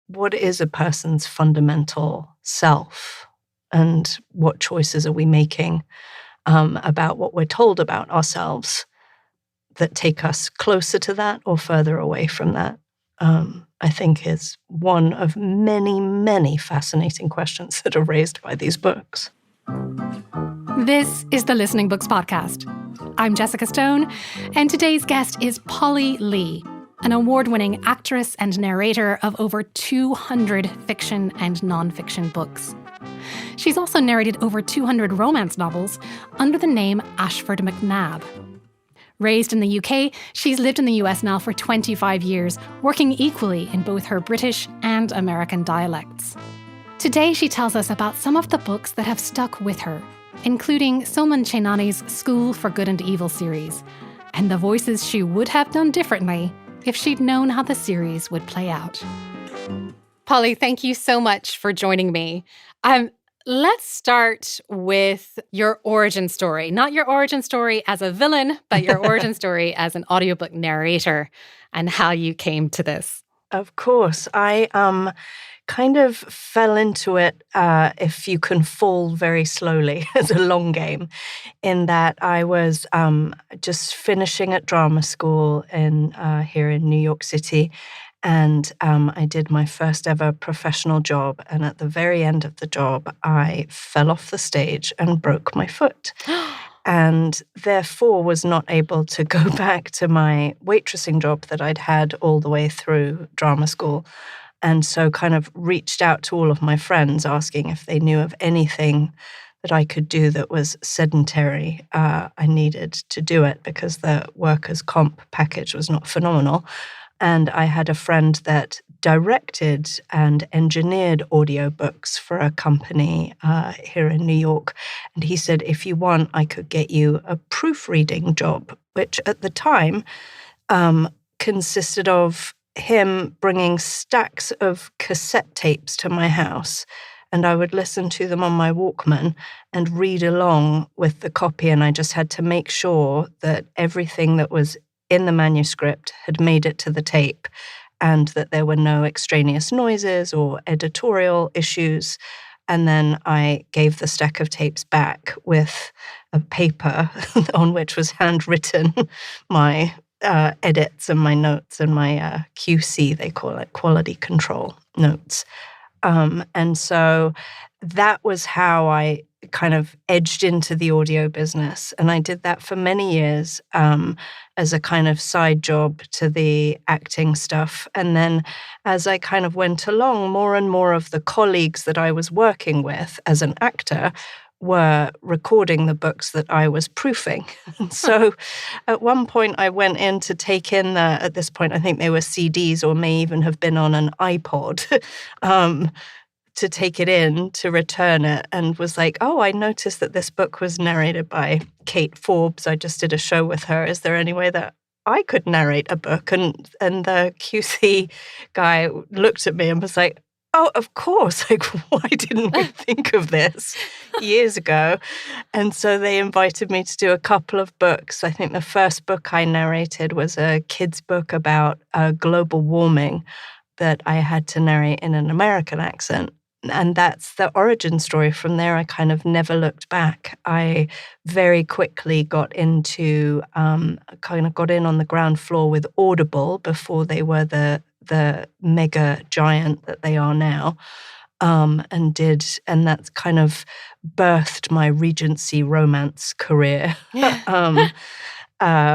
what is a person's fundamental self, and what choices are we making about what we're told about ourselves that take us closer to that or further away from that, I think is one of many, many fascinating questions that are raised by these books. This is the Listening Books Podcast. I'm Jessica Stone, and today's guest is Polly Lee, an award-winning actress and narrator of over 200 fiction and non-fiction books. She's also narrated over 200 romance novels under the name Ashford McNab. Raised in the UK, she's lived in the US now for 25 years, working equally in both her British and American dialects. Today, she tells us about some of the books that have stuck with her, including Soman Chainani's School for Good and Evil series, and the voices she would have done differently if she'd known how the series would play out. Polly, thank you so much for joining me. Let's start with your origin story. Not your origin story as a villain, but your origin story as an audiobook narrator and how you came to this. Of course. I kind of fell into it, if you can fall very slowly, as a long game, in that I was just finishing at drama school here in New York City. And I did my first ever professional job. And at the very end of the job, I fell off the stage and broke my foot. And therefore was not able to go back to my waitressing job that I'd had all the way through drama school. And so kind of reached out to all of my friends asking if they knew of anything that I could do that was sedentary. I needed to do it because the workers' comp package was not phenomenal. And I had a friend that directed and engineered audiobooks for a company here in New York. And he said, if you want, I could get you a proofreading job, which at the time consisted of him bringing stacks of cassette tapes to my house. And I would listen to them on my Walkman and read along with the copy. And I just had to make sure that everything that was in the manuscript had made it to the tape and that there were no extraneous noises or editorial issues. And then I gave the stack of tapes back with a paper on which was handwritten my edits and my notes and my QC, they call it, quality control notes. And so that was how I kind of edged into the audio business. And I did that for many years as a kind of side job to the acting stuff. And then as I kind of went along, more and more of the colleagues that I was working with as an actor were recording the books that I was proofing. So at one point I went in to take in at this point, I think they were CDs or may even have been on an iPod, to take it in, to return it, and was like, oh, I noticed that this book was narrated by Kate Forbes. I just did a show with her. Is there any way that I could narrate a book? And the QC guy looked at me and was like, oh, of course. Like, why didn't we think of this years ago? And so they invited me to do a couple of books. I think the first book I narrated was a kid's book about global warming that I had to narrate in an American accent. And that's the origin story. From there, I kind of never looked back. I very quickly got into, kind of got in on the ground floor with Audible before they were the mega giant that they are now, and that's kind of birthed my Regency romance career,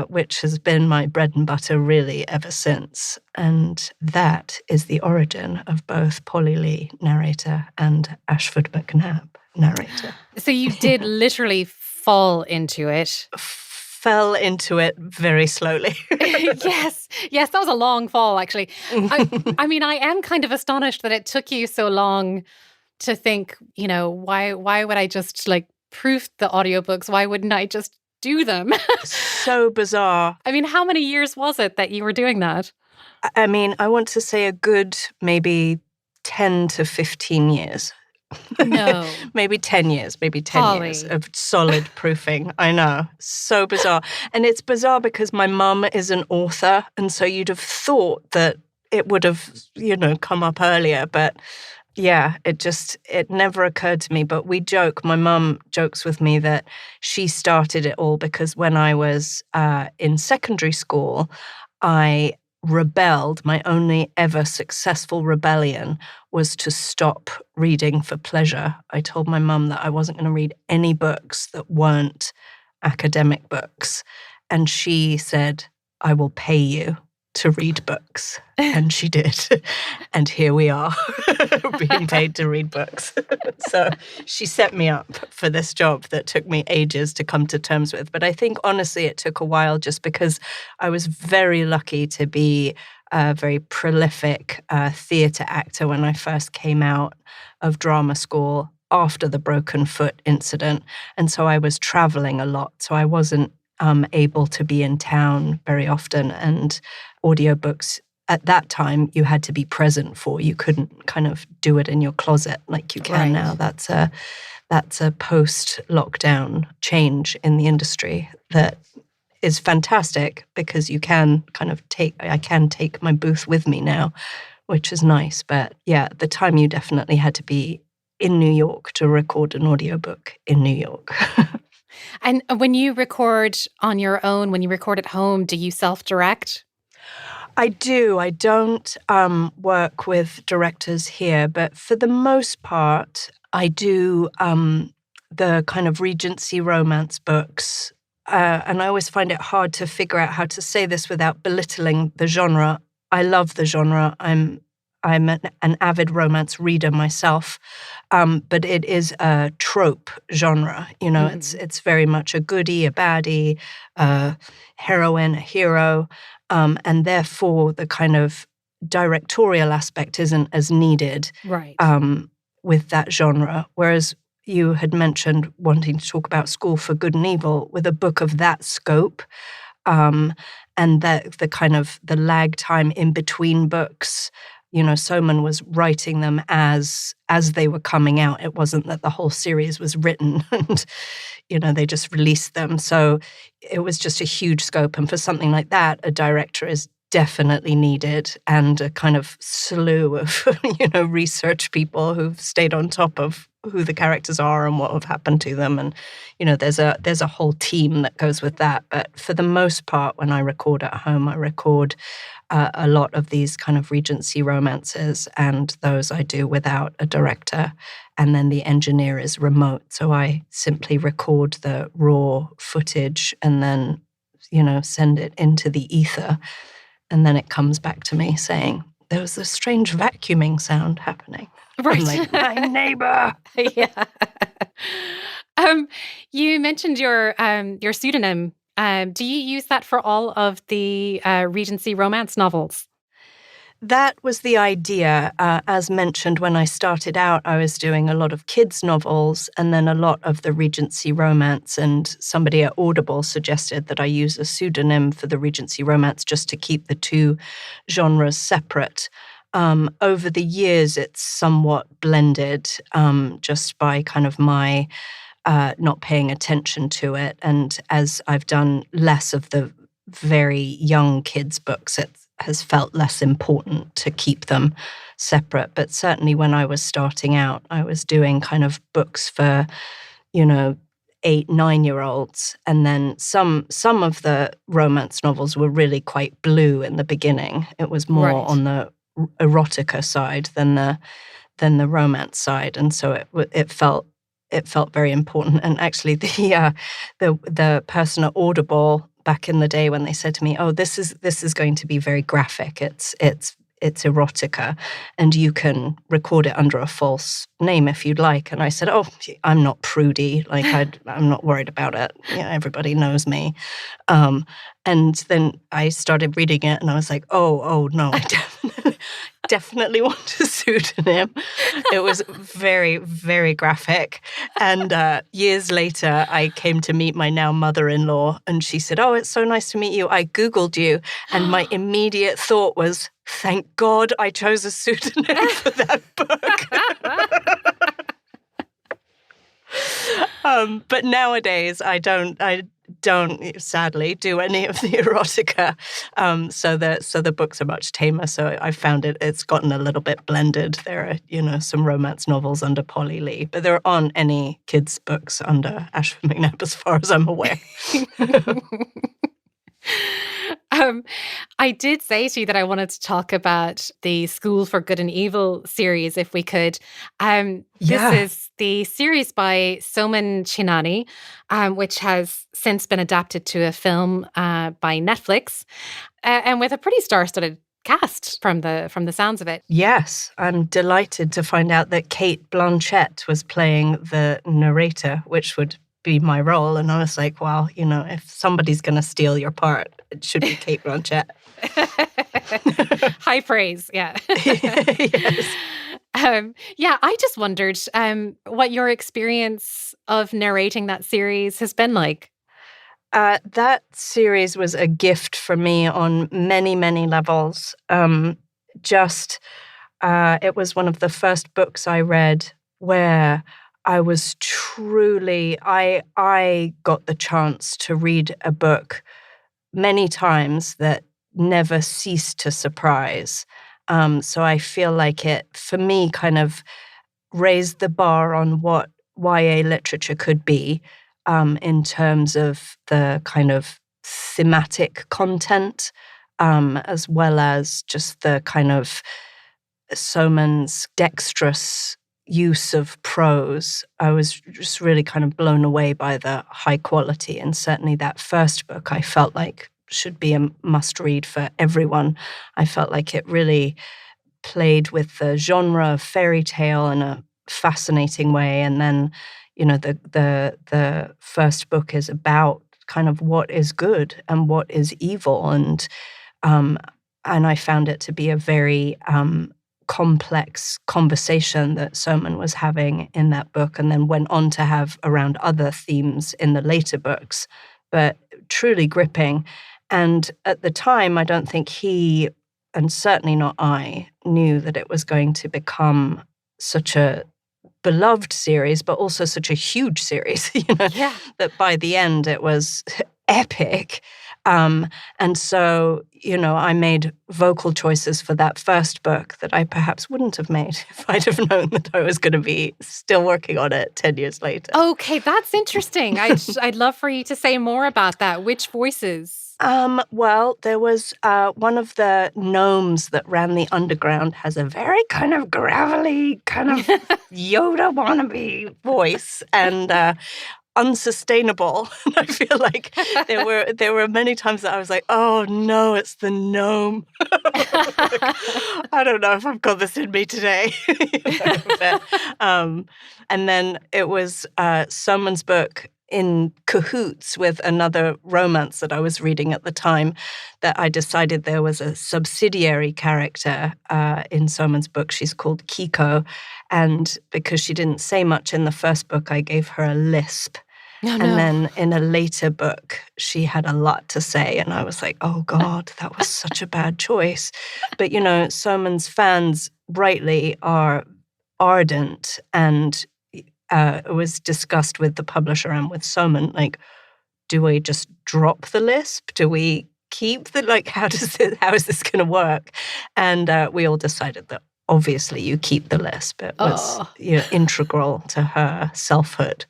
which has been my bread and butter really ever since. And that is the origin of both Polly Lee, narrator, and Ashford McNab, narrator. So you did literally fall into it. Fell into it very slowly. Yes, that was a long fall, actually. I mean, I am kind of astonished that it took you so long to think, why would I just proof the audiobooks? Why wouldn't I just do them? So bizarre. I mean, how many years was it that you were doing that? I mean, I want to say a good maybe 10 to 15 years. No. Maybe 10 years Polly. Years of solid proofing. I know. So bizarre. And it's bizarre because my mum is an author. And so you'd have thought that it would have, come up earlier. But yeah, it never occurred to me. But we joke, my mum jokes with me that she started it all because when I was in secondary school, I rebelled. My only ever successful rebellion was to stop reading for pleasure. I told my mum that I wasn't going to read any books that weren't academic books. And she said, I will pay you to read books. And she did. And here we are, being paid to read books. So she set me up for this job that took me ages to come to terms with. But I think, honestly, it took a while just because I was very lucky to be a very prolific theatre actor when I first came out of drama school after the broken foot incident. And so I was traveling a lot. So I wasn't able to be in town very often. And audiobooks at that time you had to be present for. You couldn't kind of do it in your closet like you can now. That's a post-lockdown change in the industry that is fantastic because you can I can take my booth with me now, which is nice. But yeah, at the time you definitely had to be in New York to record an audiobook in New York. And when you record on your own, when you record at home, do you self-direct? I do. I don't work with directors here, but for the most part, I do the kind of Regency romance books. And I always find it hard to figure out how to say this without belittling the genre. I love the genre. I'm an avid romance reader myself, but it is a trope genre. It's very much a goodie, a baddie, a heroine, a hero, and therefore the kind of directorial aspect isn't as needed with that genre. Whereas you had mentioned wanting to talk about School for Good and Evil with a book of that scope, and the kind of the lag time in between books. Soman was writing them as they were coming out. It wasn't that the whole series was written and, they just released them. So it was just a huge scope. And for something like that, a director is definitely needed, and a kind of slew of, research people who've stayed on top of who the characters are and what have happened to them. And, there's a whole team that goes with that. But for the most part, when I record at home, I record a lot of these kind of Regency romances, and those I do without a director. And then the engineer is remote. So I simply record the raw footage and then, send it into the ether. And then it comes back to me saying, there was a strange vacuuming sound happening. Right. I'm like, my neighbor. Yeah. You mentioned your pseudonym. Do you use that for all of the Regency romance novels? That was the idea. As mentioned, when I started out, I was doing a lot of kids' novels and then a lot of the Regency romance. And somebody at Audible suggested that I use a pseudonym for the Regency romance just to keep the two genres separate. Over the years, it's somewhat blended just by kind of my not paying attention to it. And as I've done less of the very young kids' books, it has felt less important to keep them separate. But certainly when I was starting out, I was doing kind of books for, 8-9-year-olds. And then some of the romance novels were really quite blue in the beginning. It was more on the erotica side than the romance side. And so it felt very important. And actually the person at Audible back in the day when they said to me, "Oh, this is going to be very graphic. It's erotica, and you can record it under a false name if you'd like." And I said, "Oh, I'm not prudy. Like I'm not worried about it. Everybody knows me." And then I started reading it, and I was like, "Oh no, I definitely want a pseudonym." It was very, very graphic. And years later, I came to meet my now mother-in-law, and she said, "Oh, it's so nice to meet you. I Googled you." And my immediate thought was, thank God I chose a pseudonym for that book. But nowadays, I don't don't, sadly, do any of the erotica. So the books are much tamer. So I found it's gotten a little bit blended. There are, some romance novels under Polly Lee, but there aren't any kids' books under Ashford McNab as far as I'm aware. I did say to you that I wanted to talk about the School for Good and Evil series, if we could. This is the series by Soman Chainani, which has since been adapted to a film by Netflix, and with a pretty star-studded cast from the sounds of it. Yes, I'm delighted to find out that Kate Blanchett was playing the narrator, which would be my role. And I was like, well, if somebody's going to steal your part, it should be Kate Blanchett. High praise, yeah. Yes. I just wondered what your experience of narrating that series has been like. That series was a gift for me on many, many levels. It was one of the first books I read where I was truly, I got the chance to read a book many times that never ceased to surprise. So I feel like it, for me, kind of raised the bar on what YA literature could be in terms of the kind of thematic content, as well as just the kind of Soman's dexterous use of prose. I was just really kind of blown away by the high quality. And certainly that first book I felt like should be a must-read for everyone. I felt like it really played with the genre of fairy tale in a fascinating way. And then, the first book is about kind of what is good and what is evil. And I found it to be a very complex conversation that Soman was having in that book, and then went on to have around other themes in the later books, but truly gripping. And at the time, I don't think he, and certainly not I, knew that it was going to become such a beloved series, but also such a huge series, that by the end it was epic. And so, I made vocal choices for that first book that I perhaps wouldn't have made if I'd have known that I was going to be still working on it 10 years later. Okay, that's interesting. I'd love for you to say more about that. Which voices? Well, there was one of the gnomes that ran the underground has a very kind of gravelly, kind of Yoda wannabe voice, and unsustainable. And I feel like there were many times that I was like, oh no, it's the gnome. I don't know if I've got this in me today. And then it was Soman's book in cahoots with another romance that I was reading at the time, that I decided there was a subsidiary character in Soman's book. She's called Kiko. And because she didn't say much in the first book, I gave her a lisp. Oh, and then in a later book, she had a lot to say. And I was like, oh God, that was such a bad choice. But, Soman's fans rightly are ardent, and it was discussed with the publisher and with Soman, like, do we just drop the lisp? Do we keep how is this going to work? And we all decided that obviously you keep the lisp. It was integral to her selfhood.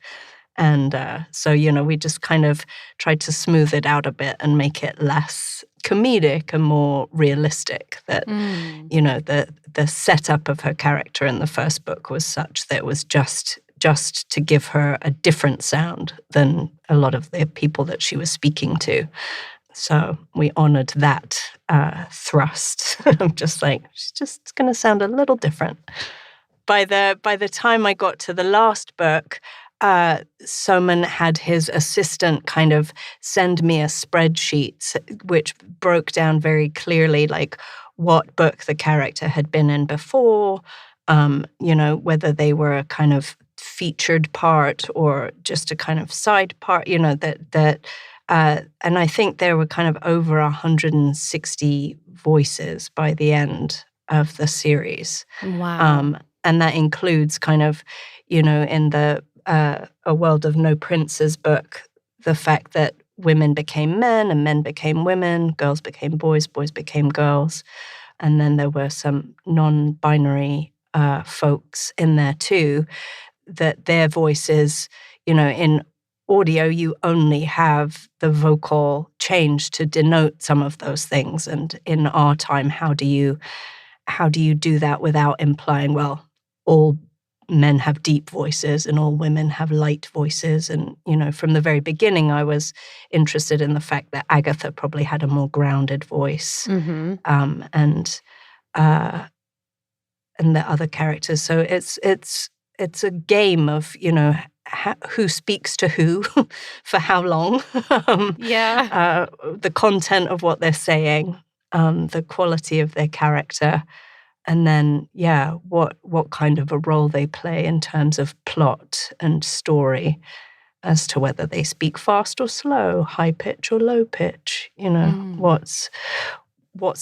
And so, we just kind of tried to smooth it out a bit and make it less comedic and more realistic. That, the setup of her character in the first book was such that it was just to give her a different sound than a lot of the people that she was speaking to. So we honored that thrust. I'm just like, she's just going to sound a little different. By the time I got to the last book, Soman had his assistant kind of send me a spreadsheet which broke down very clearly like what book the character had been in before, whether they were a kind of featured part or just a kind of side part, and I think there were kind of over 160 voices by the end of the series. Wow. And that includes kind of, in the A World of No Princes book, the fact that women became men and men became women, girls became boys, boys became girls. And then there were some non-binary folks in there too, that their voices, in audio, you only have the vocal change to denote some of those things. And in our time, how do you do that without implying, well, all men have deep voices and all women have light voices? And, from the very beginning, I was interested in the fact that Agatha probably had a more grounded voice, Mm-hmm. and the other characters. So it's a game of, who speaks to who for how long, the content of what they're saying, the quality of their character, and then, what kind of a role they play in terms of plot and story, as to whether they speak fast or slow, high pitch or low pitch, what's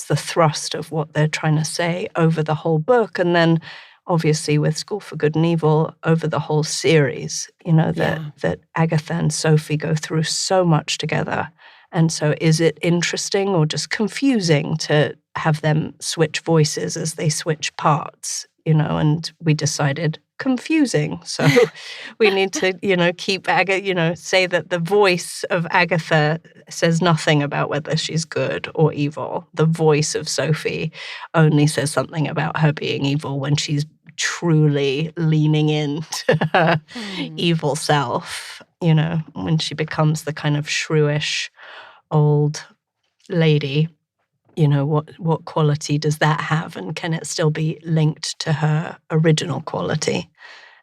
the thrust of what they're trying to say over the whole book. And then obviously with School for Good and Evil, over the whole series, that Agatha and Sophie go through so much together. And so is it interesting or just confusing to have them switch voices as they switch parts, and we decided confusing. So we need to, keep Agatha, say that the voice of Agatha says nothing about whether she's good or evil. The voice of Sophie only says something about her being evil when she's truly leaning into her evil self, when she becomes the kind of shrewish old lady. What quality does that have, and can it still be linked to her original quality?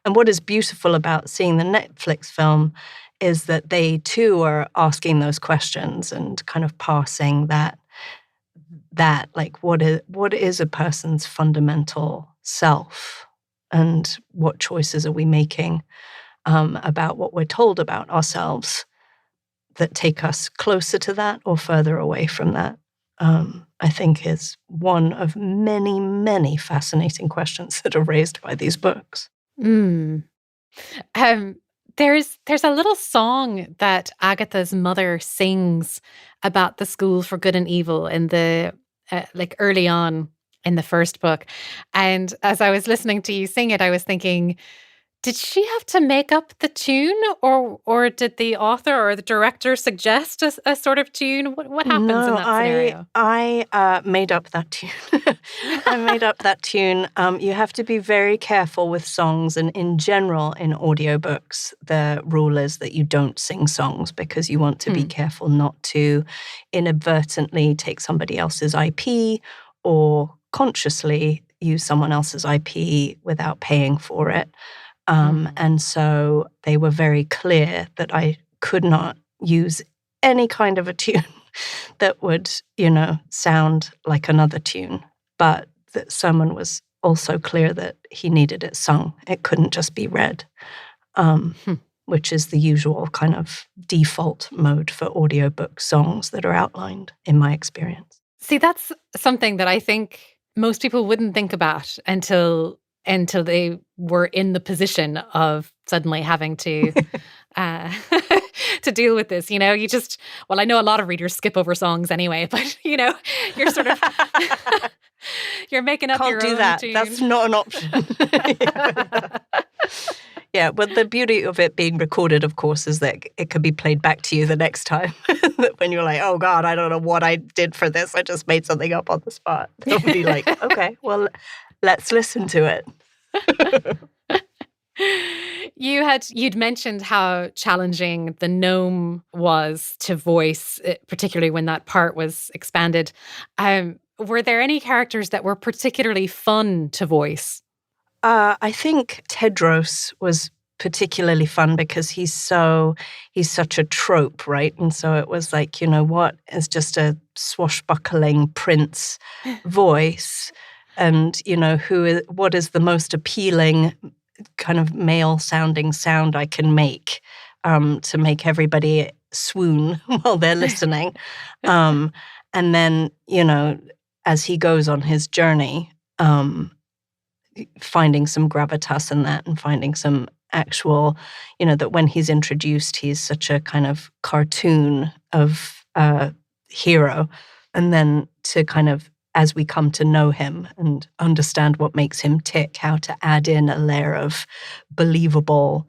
And what is beautiful about seeing the Netflix film is that they too are asking those questions and kind of parsing that like what is a person's fundamental self, and what choices are we making about what we're told about ourselves that take us closer to that or further away from that. I think is one of many, many fascinating questions that are raised by these books. There's a little song that Agatha's mother sings about the School for Good and Evil in the early on in the first book. And as I was listening to you sing it, I was thinking, did she have to make up the tune, or did the author or the director suggest a sort of tune? What happens in that scenario? I made up that tune. I made up that tune. You have to be very careful with songs, and in general, in audiobooks, the rule is that you don't sing songs because you want to be careful not to inadvertently take somebody else's IP or consciously use someone else's IP without paying for it. And so they were very clear that I could not use any kind of a tune that would, sound like another tune. But that Soman was also clear that he needed it sung. It couldn't just be read, which is the usual kind of default mode for audiobook songs that are outlined in my experience. See, that's something that I think most people wouldn't think about until they were in the position of suddenly having to to deal with this. You just, well, I know a lot of readers skip over songs anyway, but you're sort of you're making up your own that. tune. That's not an option. Yeah, but the beauty of it being recorded, of course, is that it could be played back to you the next time. When you're like, oh God, I don't know what I did for this. I just made something up on the spot. They'll be like, okay, well, let's listen to it. You'd mentioned how challenging the gnome was to voice, particularly when that part was expanded. Were there any characters that were particularly fun to voice? I think Tedros was particularly fun because he's such a trope, right? And so it was like, what is just a swashbuckling prince voice? And, what is the most appealing kind of male-sounding sound I can make to make everybody swoon while they're listening? And then, as he goes on his journey, finding some gravitas in that and finding some actual, that when he's introduced, he's such a kind of cartoon of a hero. And then to kind of, as we come to know him and understand what makes him tick, how to add in a layer of believable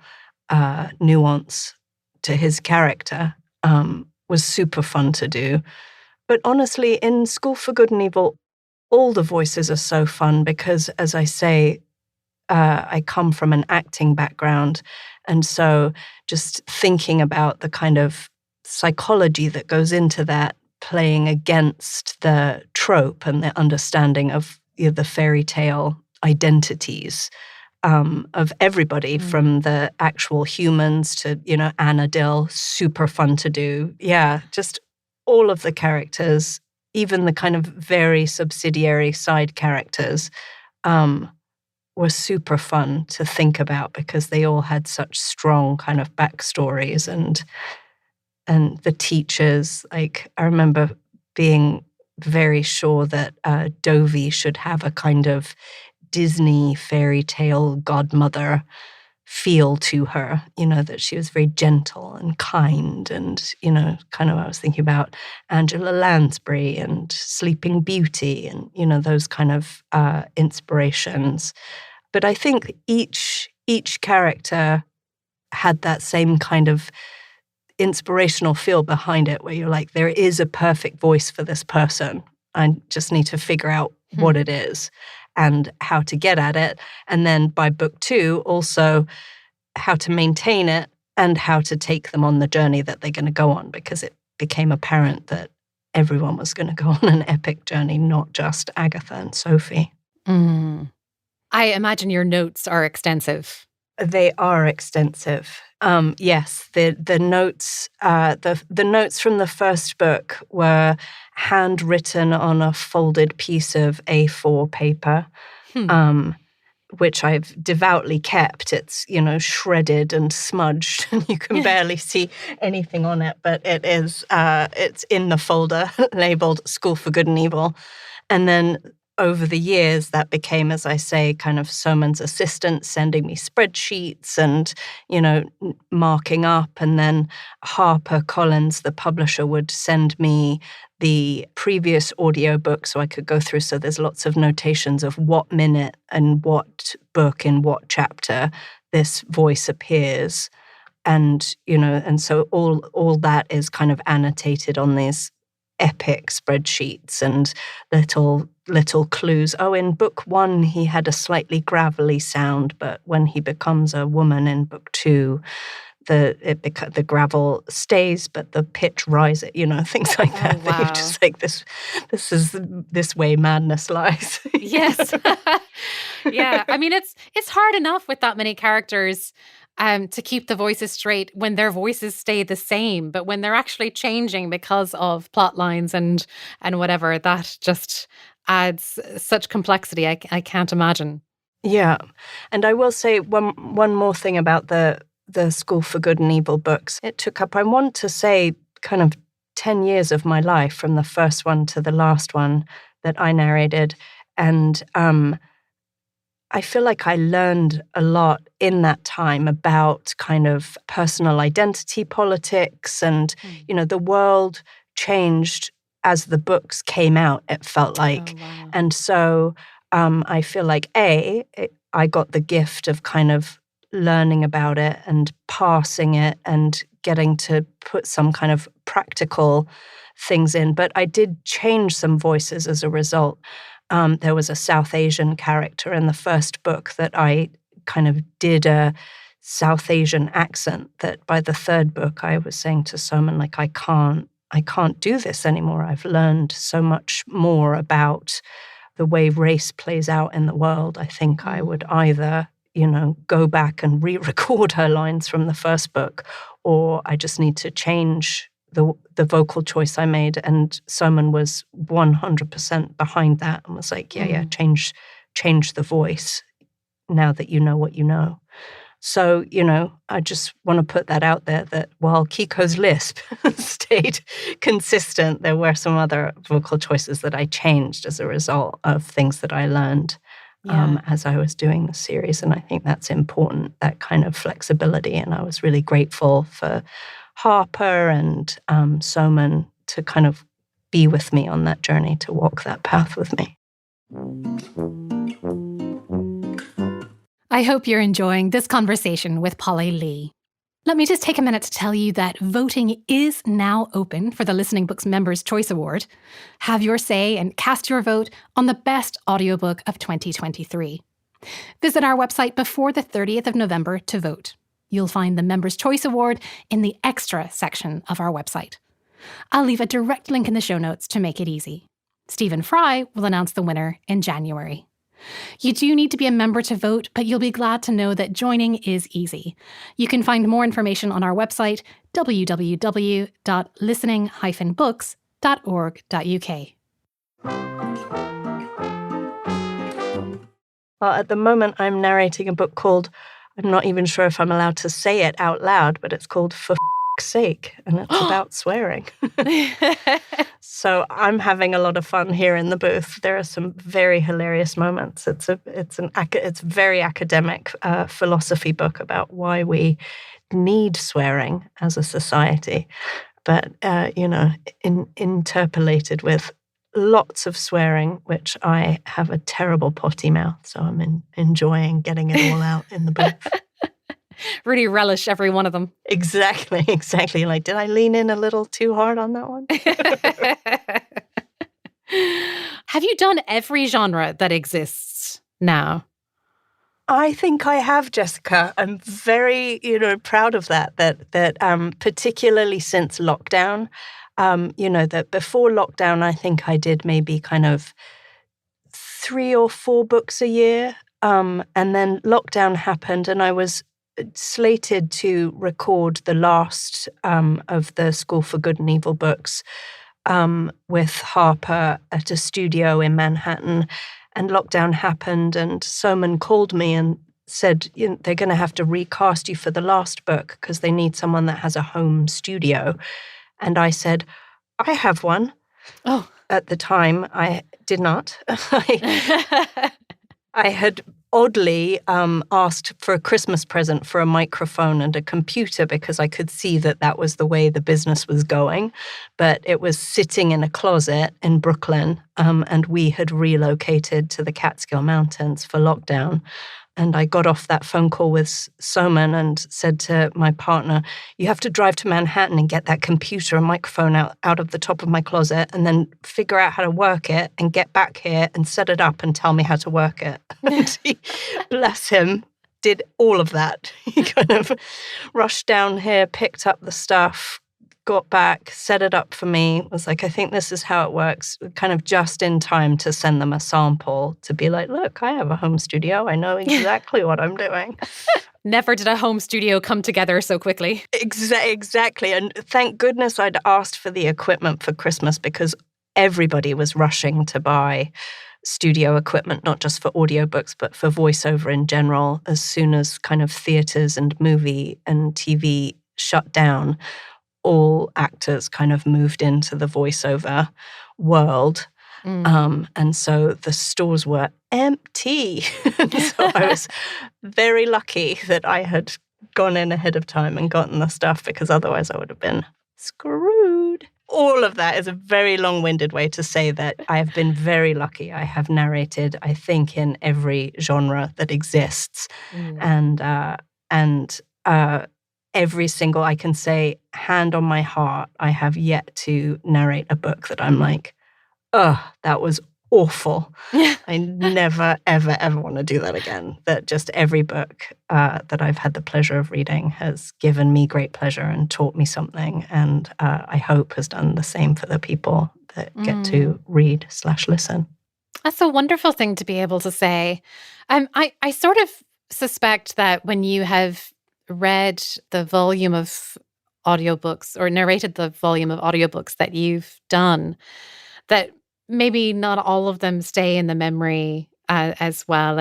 nuance to his character was super fun to do. But honestly, in School for Good and Evil, all the voices are so fun because, as I say, I come from an acting background. And so just thinking about the kind of psychology that goes into that, playing against the trope and the understanding of the fairy tale identities of everybody, from the actual humans to, Anna Dill, super fun to do. Yeah, just all of the characters, even the kind of very subsidiary side characters, were super fun to think about because they all had such strong kind of backstories. And the teachers, like, I remember being very sure that Dovey should have a kind of Disney fairy tale godmother feel to her, that she was very gentle and kind. And, kind of I was thinking about Angela Lansbury and Sleeping Beauty and, those kind of inspirations. But I think each character had that same kind of inspirational feel behind it, where you're like, there is a perfect voice for this person. I just need to figure out what it is and how to get at it. And then by book 2, also how to maintain it and how to take them on the journey that they're going to go on, because it became apparent that everyone was going to go on an epic journey, not just Agatha and Sophie. I imagine your notes are extensive. They are extensive. Yes, the notes the notes from the first book were handwritten on a folded piece of A4 paper, which I've devoutly kept. It's shredded and smudged, and you can barely see anything on it. But it is it's in the folder labeled School for Good and Evil, and then over the years, that became, as I say, kind of Soman's assistant sending me spreadsheets and, marking up. And then Harper Collins, the publisher, would send me the previous audiobook so I could go through. So there's lots of notations of what minute and what book in what chapter this voice appears. And, and so all that is kind of annotated on these epic spreadsheets and little clues. Oh, in book 1, he had a slightly gravelly sound, but when he becomes a woman in book 2, the gravel stays, but the pitch rises. Things like that. Wow. You're just like, this way madness lies. Yes. Yeah. I mean, it's hard enough with that many characters to keep the voices straight when their voices stay the same, but when they're actually changing because of plot lines and whatever, that just adds such complexity. I can't imagine. Yeah. And I will say one more thing about the School for Good and Evil books. It took up, I want to say, kind of 10 years of my life from the first one to the last one that I narrated. And I feel like I learned a lot in that time about kind of personal identity politics and, the world changed as the books came out, it felt like. Oh, wow. And so I feel like, I got the gift of kind of learning about it and parsing it and getting to put some kind of practical things in. But I did change some voices as a result. There was a South Asian character in the first book that I kind of did a South Asian accent that by the third book I was saying to Soman, like, I can't do this anymore. I've learned so much more about the way race plays out in the world. I think I would either, go back and re-record her lines from the first book, or I just need to change the vocal choice I made. And Soman was 100% behind that and was like, change the voice now that you know what you know. So, I just want to put that out there that while Kiko's lisp stayed consistent, there were some other vocal choices that I changed as a result of things that I learned as I was doing the series. And I think that's important, that kind of flexibility. And I was really grateful for Harper and Soman to kind of be with me on that journey, to walk that path with me. I hope you're enjoying this conversation with Polly Lee. Let me just take a minute to tell you that voting is now open for the Listening Books Members' Choice Award. Have your say and cast your vote on the best audiobook of 2023. Visit our website before the 30th of November to vote. You'll find the Members' Choice Award in the Extra section of our website. I'll leave a direct link in the show notes to make it easy. Stephen Fry will announce the winner in January. You do need to be a member to vote, but you'll be glad to know that joining is easy. You can find more information on our website, www.listening-books.org.uk. Well, at the moment, I'm narrating a book called, I'm not even sure if I'm allowed to say it out loud, but it's called For F***'s Sake, and it's about swearing. So I'm having a lot of fun here in the booth. There are some very hilarious moments. It's a very academic philosophy book about why we need swearing as a society, but interpolated with lots of swearing, which I have a terrible potty mouth, so I'm enjoying getting it all out in the booth. Really relish every one of them. Exactly. Like, did I lean in a little too hard on that one? Have you done every genre that exists now? I think I have, Jessica. I'm very, proud of that particularly since lockdown. That before lockdown, I think I did maybe kind of 3 or 4 books a year. And then lockdown happened and I was slated to record the last of the School for Good and Evil books with Harper at a studio in Manhattan. And lockdown happened and Soman called me and said, they're going to have to recast you for the last book because they need someone that has a home studio. And I said, I have one. Oh. At the time, I did not. I had oddly asked for a Christmas present for a microphone and a computer because I could see that was the way the business was going. But it was sitting in a closet in Brooklyn, and we had relocated to the Catskill Mountains for lockdown. And I got off that phone call with Soman and said to my partner, you have to drive to Manhattan and get that computer and microphone out of the top of my closet and then figure out how to work it and get back here and set it up and tell me how to work it. And he, bless him, did all of that. He kind of rushed down here, picked up the stuff, got back, set it up for me, was like, I think this is how it works, kind of just in time to send them a sample to be like, look, I have a home studio. I know exactly what I'm doing. Never did a home studio come together so quickly. Exactly. And thank goodness I'd asked for the equipment for Christmas because everybody was rushing to buy studio equipment, not just for audiobooks, but for voiceover in general, as soon as kind of theaters and movie and TV shut down. All actors kind of moved into the voiceover world. And so the stores were empty. So I was very lucky that I had gone in ahead of time and gotten the stuff because otherwise I would have been screwed. All of that is a very long-winded way to say that I have been very lucky. I have narrated, I think, in every genre that exists. And every single, I can say, hand on my heart, I have yet to narrate a book that I'm like, that was awful. I never, ever, ever want to do that again. That just every book that I've had the pleasure of reading has given me great pleasure and taught me something. And I hope has done the same for the people that get to read/listen. That's a wonderful thing to be able to say. I sort of suspect that when you have read the volume of audiobooks or narrated the volume of audiobooks that you've done, that maybe not all of them stay in the memory as well,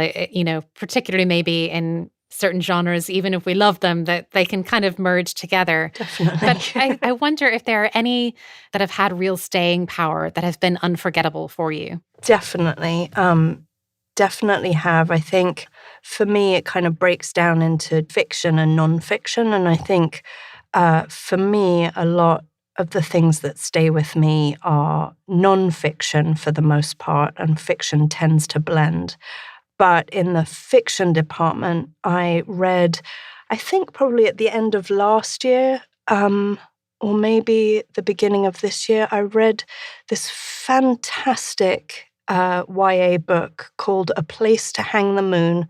particularly maybe in certain genres, even if we love them, that they can kind of merge together. Definitely. But I wonder if there are any that have had real staying power that have been unforgettable for you. Definitely. definitely have. I think for me, it kind of breaks down into fiction and nonfiction. And I think for me, a lot of the things that stay with me are nonfiction for the most part, and fiction tends to blend. But in the fiction department, I read, I think probably at the end of last year, or maybe the beginning of this year, I read this fantastic YA book called A Place to Hang the Moon.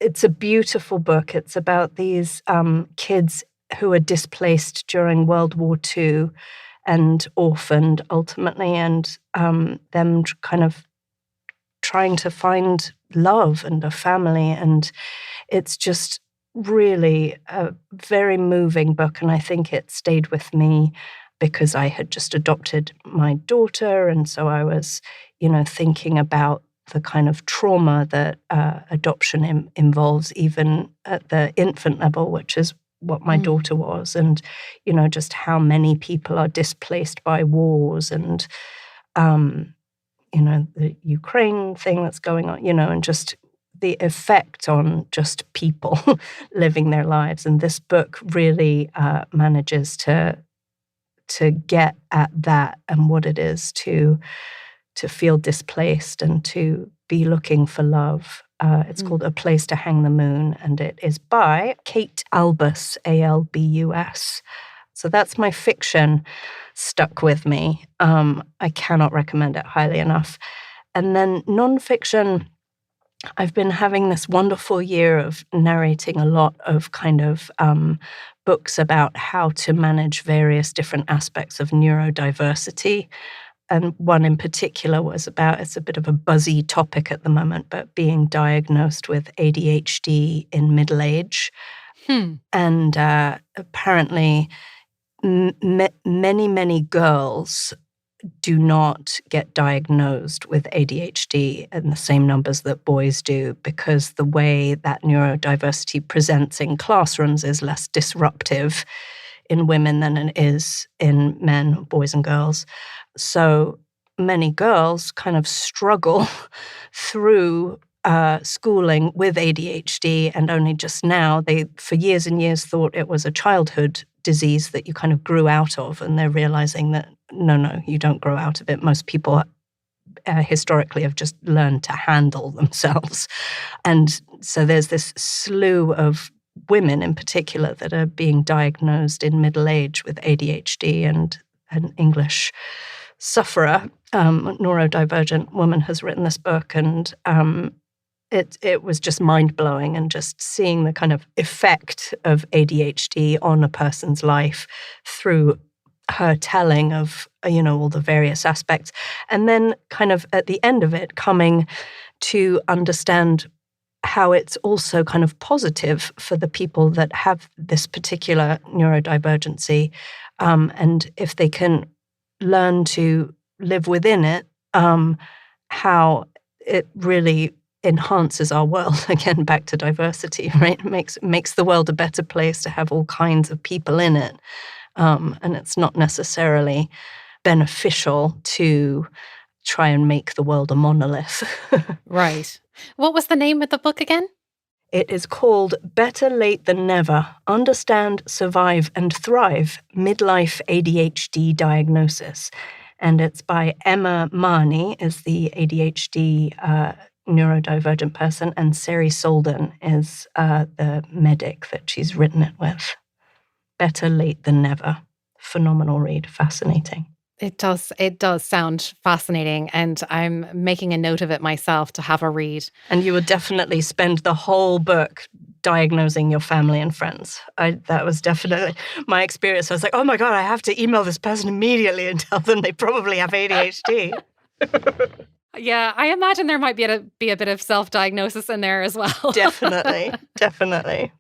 It's a beautiful book. It's about these kids who were displaced during World War II and orphaned ultimately, and them kind of trying to find love and a family. And it's just really a very moving book. And I think it stayed with me because I had just adopted my daughter. And so I was, thinking about the kind of trauma that adoption involves, even at the infant level, which is what my daughter was. And, just how many people are displaced by wars and, the Ukraine thing that's going on, and just the effect on just people living their lives. And this book really manages to get at that and what it is to feel displaced and to be looking for love. It's called A Place to Hang the Moon, and it is by Kate Albus, Albus. So that's my fiction, stuck with me. I cannot recommend it highly enough. And then nonfiction, I've been having this wonderful year of narrating a lot of kind of books about how to manage various different aspects of neurodiversity. And one in particular was about, it's a bit of a buzzy topic at the moment, but being diagnosed with ADHD in middle age. And apparently many girls do not get diagnosed with ADHD in the same numbers that boys do, because the way that neurodiversity presents in classrooms is less disruptive in women than it is in men, boys and girls. So many girls kind of struggle through schooling with ADHD, and only just now, they for years and years thought it was a childhood disease that you kind of grew out of, and they're realizing that no, you don't grow out of it. Most people historically have just learned to handle themselves. And so there's this slew of women in particular that are being diagnosed in middle age with ADHD, and an English sufferer, neurodivergent woman, has written this book, and it was just mind-blowing, and just seeing the kind of effect of ADHD on a person's life through her telling of, all the various aspects. And then kind of at the end of it, coming to understand how it's also kind of positive for the people that have this particular neurodivergency. And if they can learn to live within it, how it really enhances our world. Again, back to diversity, right? It makes the world a better place to have all kinds of people in it. And it's not necessarily beneficial to try and make the world a monolith. Right. What was the name of the book again? It is called Better Late Than Never: Understand, Survive and Thrive, Midlife ADHD Diagnosis. And it's by Emma Mahony, is the ADHD neurodivergent person, and Sari Solden is the medic that she's written it with. Better Late Than Never. Phenomenal read. Fascinating. It does sound fascinating, and I'm making a note of it myself to have a read. And you would definitely spend the whole book diagnosing your family and friends. That was definitely my experience. I was like, oh my God, I have to email this person immediately and tell them they probably have ADHD. Yeah, I imagine there might be a bit of self-diagnosis in there as well. Definitely.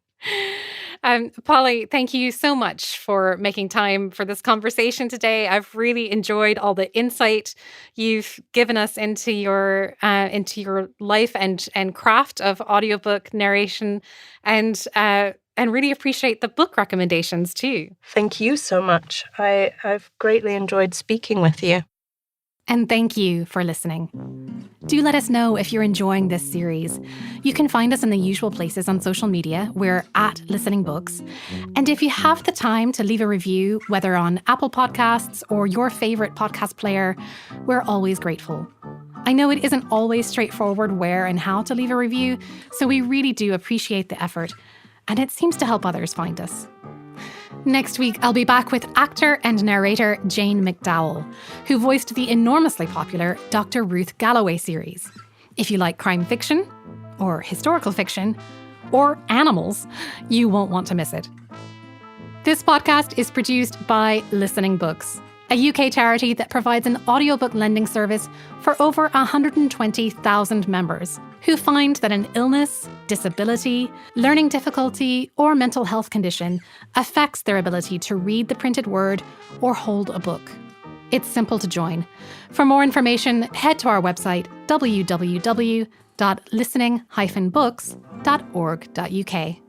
Polly, thank you so much for making time for this conversation today. I've really enjoyed all the insight you've given us into your life and craft of audiobook narration, and really appreciate the book recommendations too. Thank you so much. I've greatly enjoyed speaking with you. And thank you for listening. Do let us know if you're enjoying this series. You can find us in the usual places on social media. We're at Listening Books. And if you have the time to leave a review, whether on Apple Podcasts or your favourite podcast player, we're always grateful. I know it isn't always straightforward where and how to leave a review, so we really do appreciate the effort, and it seems to help others find us. Next week, I'll be back with actor and narrator Jane McDowell, who voiced the enormously popular Dr. Ruth Galloway series. If you like crime fiction, or historical fiction, or animals, you won't want to miss it. This podcast is produced by Listening Books, a UK charity that provides an audiobook lending service for over 120,000 members who find that an illness, disability, learning difficulty, or mental health condition affects their ability to read the printed word or hold a book. It's simple to join. For more information, head to our website www.listening-books.org.uk.